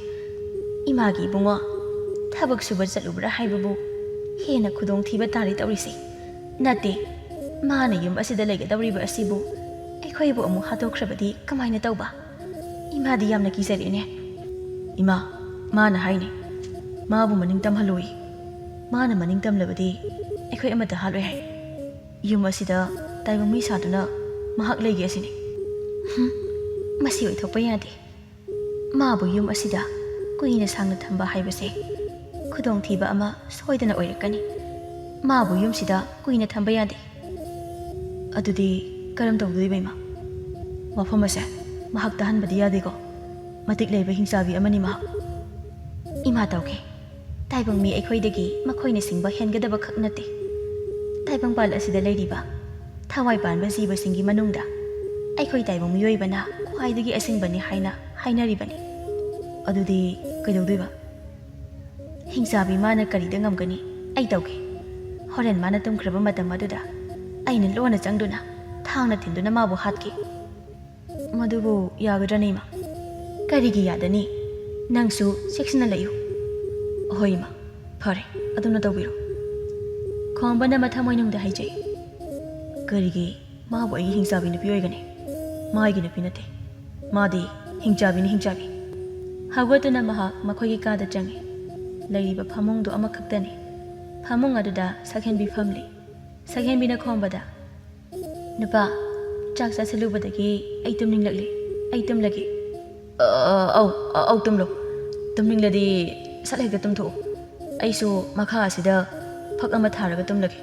Imagi bungo thabak suba chalubra haibabu hena khudong thiba tari tawrisi. Nate mana yum asida lege dawriba asibu aikhoibu amu hatokhrabadi kamaina tawba. Imadi yamna kisarine. Ima mana haine. Mabu maning tamhaloi. Mana maning tamlabadi aikhoi amata haloi hai. Yum asida taibang mi saduna mahak lege asini. Masi oithokpa yade. Mabu yum asida kuina sangna thamba haibase khudong thiba ama soidana oirakani. Mabu yum sida kuina thamba yade. Adudi karam tawdui baima. Wafam ase mahak tahanbadi yade ko. Matik leiba hingsabi amani mahak. Ima tawke. Taibang mi aikhoidagi makhoina singba hengadaba khak nate. Taibang pal asida leiriba thawai panba jiba singi manungda aikhoi taibang miyoibana khwaidagi asingbani haina hainaribani. Adudi kaidawduiba hingsabi mana karida ngamgani ai tawge. Horen mana tumkhraba matam aduda aina lona changduna thangna thinduna mabu hatki. Madubu yagadra ma karigi yadani nangsu seksina layu. Hoima phare aduna tawbiro. Khombana mathamoinungda haijai. Karigi mabu ai hingsabi nupi oigani. Maigi nupi nate. Madi hingsabi ni hingsabi. Hawatuna mahak makhoi kada changi. Lairiba phamungdu amakhaktani. Phamung aduda sakhenbi famli. Sakhenbi na khombada. Nupa chak chasalubadagi ai tumninglakli. Ai tumlagi. Au tumlo. Tumningladi sathekta tumtho. Aisu makha asida phak ama tharaga tumlagi.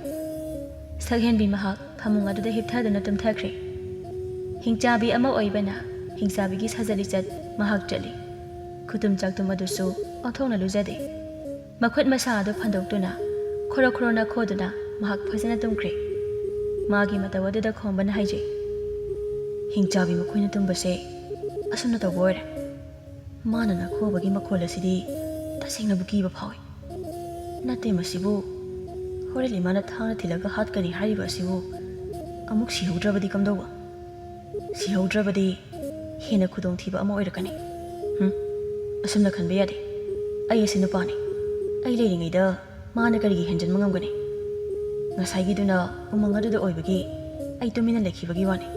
Sakhenbi mahak phamung aduda hipthaduna tumthakre. Hingchabi ama oibana hingsabigi sajali chat mahak chali. Kutum chaktum adusu othongna lujade. Makhut masa adu phandoktuna khoro khorona khoduna mahak phajana tumkre. Magi matawaduda khombana haije. Hingchabi makhoina tumbase asuna tawboire. Mana na khobagi makhol asidi tasingna bukiba phawi. Nate masibu horeli mana thana thilaga hatkani hariba asibu amuk sihaudrabadi kamdawa. Sihaudrabadi hena khudong thiba ama oirakani. Asumna khanba yade. Ai ase nupani. Ai leiringaida mana karigi henjan mangamgani. Ngasaigiduna umang aduda oibagi ai tumina lekhibagi wani.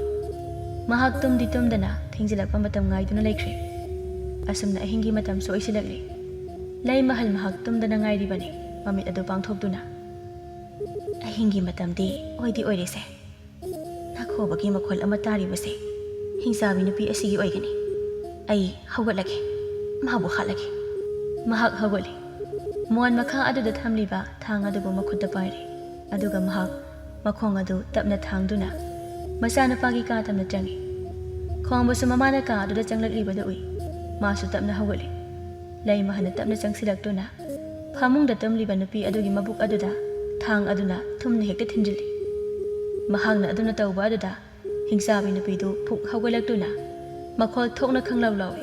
Mahak tumdi tumdana thingjilakpa matam ngaiduna laikhre. Asumna ahingi matam so isilakli. Lai mahal mahak tumdana ngairibani mamit adu pangthokduna. Ahingi matamdi oidi oirese. Nakhobagi makhol ama taribase hingsabi nupi asigi oigani. Ai hawgatlake. Mabu khalake. Mahak hawgali. Muan makha aduda thamliba thang adubu makhutta paire. Aduga mahak makhong adu tapna thangduna masana pagi ka tamna changi. Khongbu samamana ka aduda changlakliba da ui. Masu tapna hawgali. Lai mahana tapna changsilaktuna phamungda tamliba nupi adugi mabuk aduda thang aduna thumna hekta thinjili. Mahangna aduna tawba aduda hingsabi nupidu phuk hawgalaktuna makhol thokna khanglaw lawi.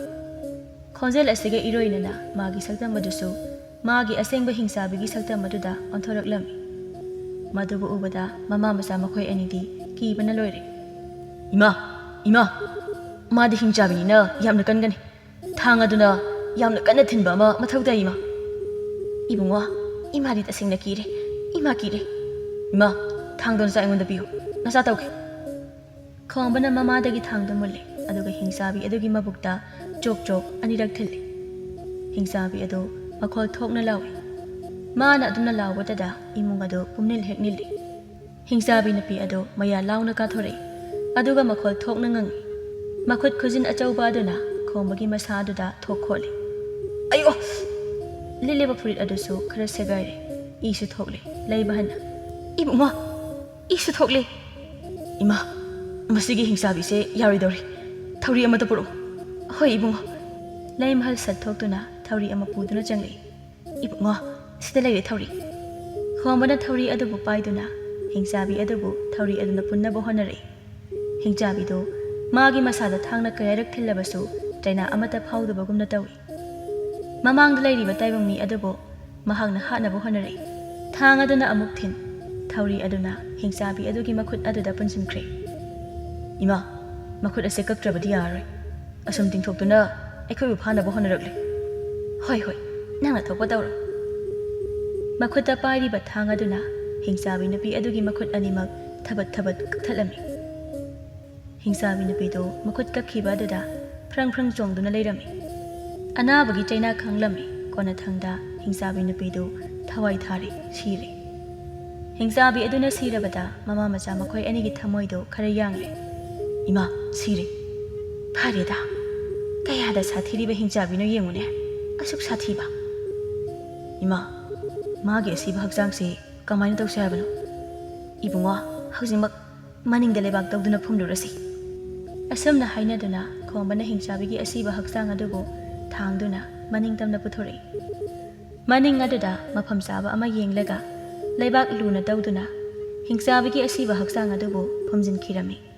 Khonjel asige iroinana magi saktam madusu magi asengba hingsabigi saktam maduda onthoraklami. Madubu ubada mama masa makhoi anidi kibana loire. Ima madi hingsabi na yamna kangani. Thang aduna yamna kanna thinba ama mathauda ima. Ibungo imadi tasingna kire. Ima kire. Ima thang don sa ingonda biyo. Nasa tawke. ꯈꯣꯡꯕꯅ ꯃꯃꯥꯗꯒꯤ ꯊꯥꯡꯗ ꯃꯨꯜꯂꯤ ꯑꯗꯨꯒ ꯍꯤꯡꯆꯥꯕꯤ ꯑꯗꯨꯒꯤ ꯃꯕꯨꯛꯇ chalk chalk ꯑꯅꯤꯔꯛ ꯊꯤꯜꯂꯤ ꯍꯤꯡꯆꯥꯕꯤ ꯑꯗꯨ ꯃꯈꯣꯜ ꯊꯣꯛꯅ ꯂꯥꯎꯏ ꯃꯥꯅ ꯑꯗꯨꯝꯅ ꯂꯥꯎꯕꯗꯗ ꯏꯃꯨꯡ ꯑꯗꯨ ꯄꯨꯝꯅꯤꯜ ꯍꯦꯛ ꯅꯤꯜꯂꯤ ꯍꯤꯡꯆꯥꯕꯤ ꯅꯨꯄꯤ ꯑꯗꯨ ꯃꯌꯥ ꯂꯥꯎꯅ ꯀꯥꯊꯣꯔꯛꯏ ꯑꯗꯨꯒ ꯃꯈꯣꯜ ꯊꯣꯛꯅ ꯉꯪꯏ ꯃꯈꯨꯠ ꯈꯨꯖꯤꯟ ꯑꯆꯧꯕ ꯑꯗꯨꯅ ꯈꯣꯡꯕꯒꯤ ꯃꯁꯥ ꯑꯗꯨꯗ ꯊꯣꯛ ꯈꯣꯠꯂꯤ ꯑꯌꯣ ꯂꯤꯠꯂꯤꯕ ꯐꯨꯔꯤꯠ ꯑꯗꯨꯁꯨ ꯈꯔ ꯁꯦꯒꯥꯏꯔꯦ ꯏꯁꯨ ꯊꯣꯛꯂꯤ ꯂꯩꯕ ꯍꯟꯅ ꯏꯕꯨꯡꯉꯣ ꯏꯁꯨ ꯊꯣꯛꯂꯤ ꯏꯃꯥ ꯃꯁꯤꯒꯤ ꯍꯤꯡꯆꯥꯕꯤꯁꯦ ꯌꯥꯔꯣꯏꯗꯧꯔꯤ ꯊꯧꯔꯤ ꯑꯃꯇ ꯄꯨꯔꯛꯎ ꯍꯣꯏ ꯏꯕꯨꯡꯉꯣ ꯂꯩꯃꯍꯜ ꯁꯠ ꯊꯣꯛꯇꯨꯅ ꯊꯧꯔꯤ ꯑꯃ ꯄꯨꯗꯨꯅ ꯆꯪꯂꯛꯏ ꯏꯕꯨꯡꯉꯣ ꯁꯤꯗ ꯂꯩꯔꯦ ꯊꯧꯔꯤ ꯈꯣꯡꯕꯅ ꯊꯧꯔꯤ ꯑꯗꯨꯕꯨ ꯄꯥꯏꯗꯨꯅ ꯍꯤꯡꯆꯥꯕꯤ ꯑꯗꯨꯕꯨ ꯊꯧꯔꯤ ꯑꯗꯨꯅ ꯄꯨꯟꯅꯕ ꯍꯣꯠꯅꯔꯛꯏ ꯍꯤꯡꯆꯥꯕꯤꯗꯨ ꯃꯥꯒꯤ ꯃꯁꯥꯗ ꯊꯥꯡꯅ ꯀꯌꯥꯔꯛ ꯊꯤꯜꯂꯕꯁꯨ ꯆꯩꯅꯥ ꯑꯃꯠꯇ ꯐꯥꯎꯗꯕꯒꯨꯝꯅ ꯇꯧꯏ ꯃꯃꯥꯡꯗ ꯂꯩꯔꯤꯕ ꯇꯥꯏꯕꯪ ꯃꯤ ꯑꯗꯨꯕꯨ ꯃꯍꯥꯛꯅ ꯍꯥꯠꯅꯕ ꯍꯣꯠꯅꯔꯛꯏ ꯊꯥꯡ ꯑꯗꯨꯅ ꯑꯃꯨꯛ ꯊꯤꯟ ꯊꯧꯔꯤ ꯑꯗꯨꯅ ꯍꯤꯡꯆꯥꯕꯤ ꯑꯗꯨꯒꯤ ꯃꯈꯨꯠ ꯑꯗꯨꯗ ꯄꯨꯟꯁꯤꯟꯈ꯭ꯔꯦ ꯏꯃꯥ ꯃꯈꯨꯠ ꯑꯁꯤ ꯀꯛꯇ꯭ꯔꯕꯗꯤ ꯌꯥꯔꯔꯣꯏ ꯑꯁꯨꯝ ꯇꯤꯡꯊꯣꯛꯇꯨꯅ ꯑꯩꯈꯣꯏꯕꯨ ꯐꯥꯅꯕ ꯍꯣꯠꯅꯔꯛꯂꯤ ꯍꯣꯏ ꯍꯣꯏ ꯅꯪꯅ ꯊꯣꯛꯄ ꯇꯧꯔꯣ ꯃꯈꯨꯠꯇ ꯄꯥꯏꯔꯤꯕ ꯊꯥꯡ ꯑꯗꯨꯅ ꯍꯤꯡꯆꯥꯕꯤ ꯅꯨꯄꯤ ꯑꯗꯨꯒꯤ ꯃꯈꯨꯠ ꯑꯅꯤꯃꯛ ꯊꯕꯠ ꯊꯕꯠ ꯀꯛꯊꯠꯂꯝꯃꯤ ꯍꯤꯡꯆꯥꯕꯤ ꯅꯨꯄꯤꯗꯨ ꯃꯈꯨꯠ ꯀꯛꯈꯤꯕ ꯑꯗꯨꯗ ꯐ꯭ꯔꯪ ꯐ꯭ꯔꯪ ꯆꯣꯡꯗꯨꯅ ꯂꯩꯔꯝꯃꯤ ꯑꯅꯥꯕꯒꯤ ꯆꯩꯅꯥ ꯈꯪꯂꯝꯃꯤ ꯀꯣꯟꯅꯊꯪꯗ ꯍꯤꯡꯆꯥꯕꯤ ꯅꯨꯄꯤꯗꯨ ꯊꯋꯥꯏ ꯊꯥꯔꯤ ꯁꯤꯔꯦ ꯍꯤꯡꯆꯥꯕꯤ ꯑꯗꯨꯅ ꯁꯤꯔꯕꯗ ꯃꯃꯥ ꯃꯆꯥ ꯃꯈꯣꯏ ꯑꯅꯤꯒꯤ ꯊꯃꯣꯏꯗꯨ ꯈꯔ ꯌꯥꯡꯂꯦ ꯏꯃꯥ ꯁꯤꯔꯦ ꯐꯔꯦꯗ ꯀꯌꯥꯗ ꯁꯥꯊꯤꯔꯤꯕ ꯍꯤꯡꯆꯥꯕꯤꯅꯣ ꯌꯦꯡꯉꯨꯅꯦ ꯑꯁꯨꯛ ꯁꯥꯊꯤꯕ ꯏꯃꯥ ꯃꯥꯒꯤ ꯑꯁꯤꯕ ꯍꯛꯆꯥꯡꯁꯤ ꯀꯃꯥꯏꯅ ꯇꯧꯁꯤ ꯍꯥꯏꯕꯅꯣ ꯏꯕꯨꯡꯉꯣ ꯍꯧꯖꯤꯛꯃꯛ ꯃꯅꯤꯡꯗ ꯂꯩꯕꯥꯛ ꯇꯧꯗꯨꯅ ꯐꯨꯝꯂꯨꯔꯁꯤ ꯑꯁꯨꯝꯅ ꯍꯥꯏꯅꯗꯨꯅ ꯈꯣꯡꯕꯅ ꯍꯤꯡꯆꯥꯕꯤꯒꯤ ꯑꯁꯤꯕ ꯍꯛꯆꯥꯡ ꯑꯗꯨꯕꯨ ꯊꯥꯡꯗꯨꯅ ꯃꯅꯤꯡ ꯇꯝꯅ ꯄꯨꯊꯣꯔꯛꯏ ꯃꯅꯤꯡ ꯑꯗꯨꯗ ꯃꯐꯝ ꯆꯥꯕ ꯑꯃ ꯌꯦꯡꯂꯒ ꯂꯩꯕꯥꯛ ꯂꯨꯅ ꯇꯧꯗꯨꯅ ꯍꯤꯡꯆꯥꯕꯤꯒꯤ ꯑꯁꯤꯕ ꯍꯛꯆꯥꯡ ꯑꯗꯨꯕꯨ ꯐꯨꯝꯖꯤꯟꯈꯤꯔꯝꯃꯤ